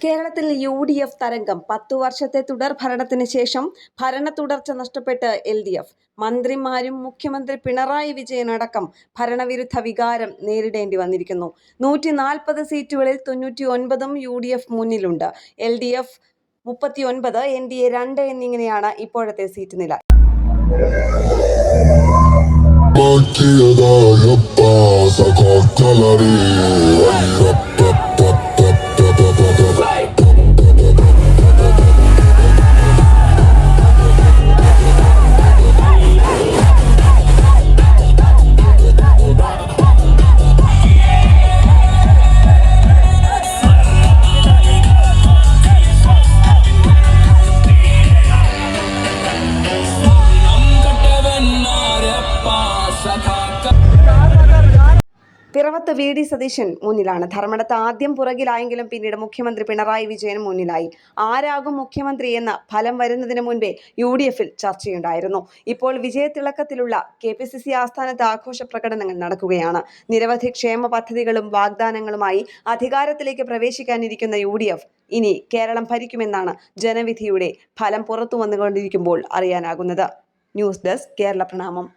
കേരളത്തിൽ UDF തരംഗം 10 വർഷത്തെ തുടർഭരണത്തിന് ശേഷം ഭരണ തുടർച്ച നഷ്ടപ്പെട്ട് LDF. മന്ത്രിമാരും മുഖ്യമന്ത്രി പിണറായി വിജയൻ അടക്കം ഭരണവിരുദ്ധ വികാരം നേരിടേണ്ടി വന്നിരിക്കുന്നു. 140 സീറ്റുകളിൽ 99ഉം UDF മുന്നിലുണ്ട്. LDF 39, NDA 2 എന്നിങ്ങനെയാണ് ഇപ്പോഴത്തെ സീറ്റ് നില. പിറവത്ത് VD സതീശൻ മുന്നിലാണ്. ധർമ്മടത്ത് ആദ്യം പുറകിലായെങ്കിലും പിന്നീട് മുഖ്യമന്ത്രി പിണറായി വിജയൻ മുന്നിലായി. ആരാകും മുഖ്യമന്ത്രി എന്ന ഫലം വരുന്നതിന് മുൻപേ UDFൽ ചർച്ചയുണ്ടായിരുന്നു. ഇപ്പോൾ വിജയത്തിളക്കത്തിലുള്ള KPCC ആസ്ഥാനത്ത് ആഘോഷ പ്രകടനങ്ങൾ നടക്കുകയാണ്. നിരവധി ക്ഷേമ പദ്ധതികളും വാഗ്ദാനങ്ങളുമായി അധികാരത്തിലേക്ക് പ്രവേശിക്കാനിരിക്കുന്ന UDF ഇനി കേരളം ഭരിക്കുമെന്നാണ് ജനവിധിയുടെ ഫലം പുറത്തു വന്നുകൊണ്ടിരിക്കുമ്പോൾ അറിയാനാകുന്നത്. ന്യൂസ് ഡെസ്ക് കേരള പ്രണാമം.